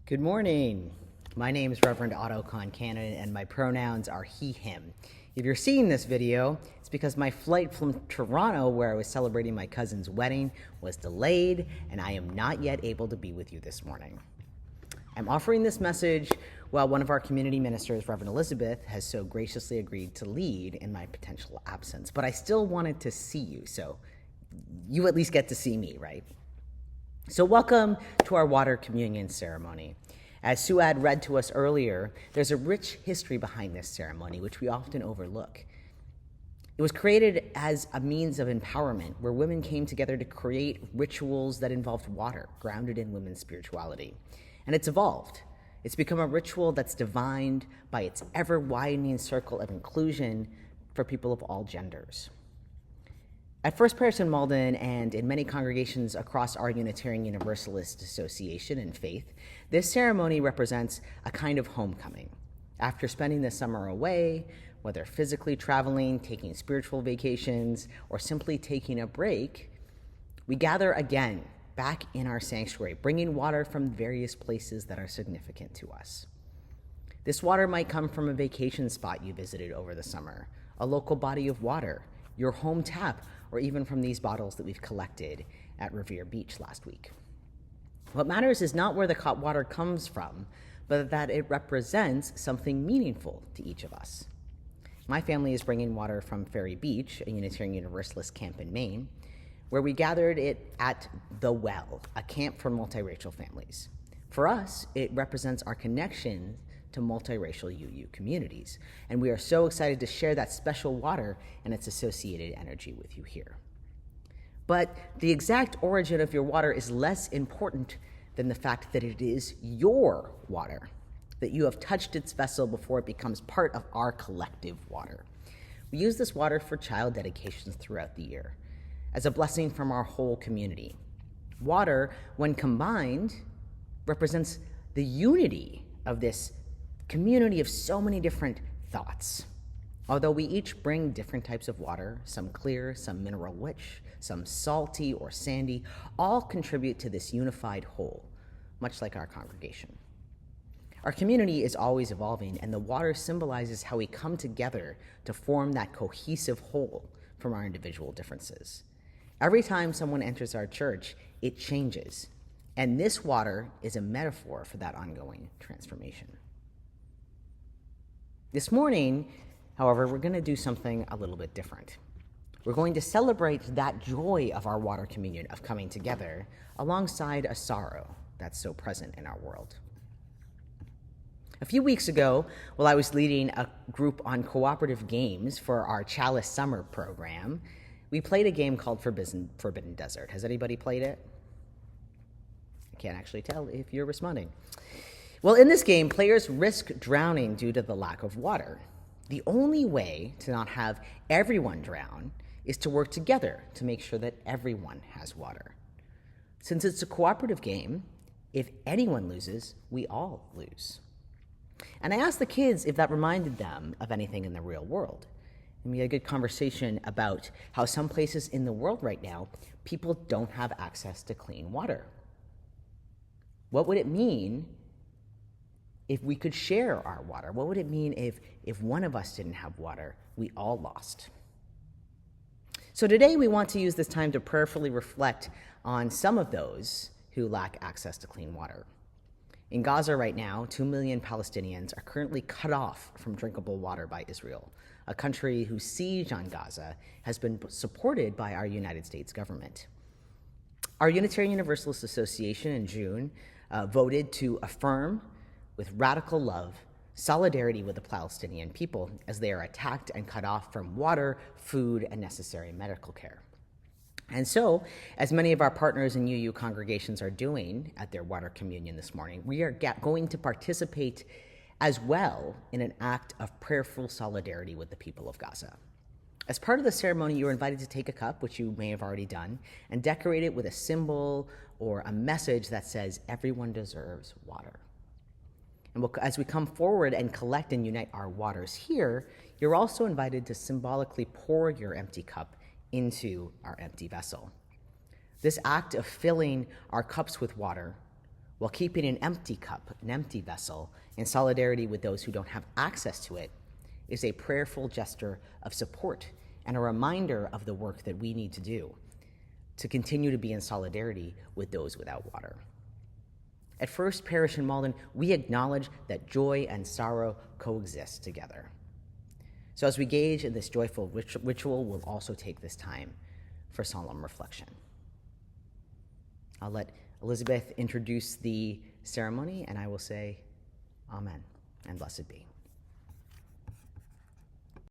Good morning. My name is Reverend Otto Concannon, and my pronouns are he, him. If you're seeing this video, it's because my flight from Toronto, where I was celebrating my cousin's wedding, was delayed, and I am not yet able to be with you this morning. I'm offering this message while one of our community ministers, Reverend Elizabeth, has so graciously agreed to lead in my potential absence. But I still wanted to see you, so you at least get to see me, right? So welcome to our water communion ceremony. As Suad read to us earlier, there's a rich history behind this ceremony, which we often overlook. It was created as a means of empowerment, where women came together to create rituals that involved water, grounded in women's spirituality. And it's evolved. It's become a ritual that's defined by its ever-widening circle of inclusion for people of all genders. At First Parish in Malden and in many congregations across our Unitarian Universalist Association and faith, this ceremony represents a kind of homecoming. After spending the summer away, whether physically traveling, taking spiritual vacations, or simply taking a break, we gather again back in our sanctuary, bringing water from various places that are significant to us. This water might come from a vacation spot you visited over the summer, a local body of water, your home tap, or even from these bottles that we've collected at Revere Beach last week. What matters is not where the water comes from, but that it represents something meaningful to each of us. My family is bringing water from Ferry Beach, a Unitarian Universalist camp in Maine, where we gathered it at The Well, a camp for multiracial families. For us, it represents our connection to multiracial UU communities, and we are so excited to share that special water and its associated energy with you here. But the exact origin of your water is less important than the fact that it is your water, that you have touched its vessel before it becomes part of our collective water. We use this water for child dedications throughout the year, as a blessing from our whole community. Water, when combined, represents the unity of this community of so many different thoughts. Although we each bring different types of water, some clear, some mineral rich, some salty or sandy, all contribute to this unified whole, much like our congregation. Our community is always evolving, and the water symbolizes how we come together to form that cohesive whole from our individual differences. Every time someone enters our church, it changes, and this water is a metaphor for that ongoing transformation. This morning, however, we're going to do something a little bit different. We're going to celebrate that joy of our water communion, of coming together, alongside a sorrow that's so present in our world. A few weeks ago, while I was leading a group on cooperative games for our Chalice Summer program, we played a game called Forbidden Desert. Has anybody played it? I can't actually tell if you're responding. Well, in this game, players risk drowning due to the lack of water. The only way to not have everyone drown is to work together to make sure that everyone has water. Since it's a cooperative game, if anyone loses, we all lose. And I asked the kids if that reminded them of anything in the real world. And we had a good conversation about how some places in the world right now, people don't have access to clean water. What would it mean if we could share our water? What would it mean if one of us didn't have water, we all lost? So today we want to use this time to prayerfully reflect on some of those who lack access to clean water. In Gaza right now, 2 million Palestinians are currently cut off from drinkable water by Israel, a country whose siege on Gaza has been supported by our United States government. Our Unitarian Universalist Association in June voted to affirm with radical love, solidarity with the Palestinian people as they are attacked and cut off from water, food, and necessary medical care. And so, as many of our partners in UU congregations are doing at their water communion this morning, we are going to participate as well in an act of prayerful solidarity with the people of Gaza. As part of the ceremony, you're invited to take a cup, which you may have already done, and decorate it with a symbol or a message that says, "Everyone deserves water." And as we come forward and collect and unite our waters here, you're also invited to symbolically pour your empty cup into our empty vessel. This act of filling our cups with water while keeping an empty cup, an empty vessel, in solidarity with those who don't have access to it, is a prayerful gesture of support and a reminder of the work that we need to do to continue to be in solidarity with those without water. At First Parish in Malden, we acknowledge that joy and sorrow coexist together. So as we engage in this joyful ritual, we'll also take this time for solemn reflection. I'll let Elizabeth introduce the ceremony, and I will say amen and blessed be.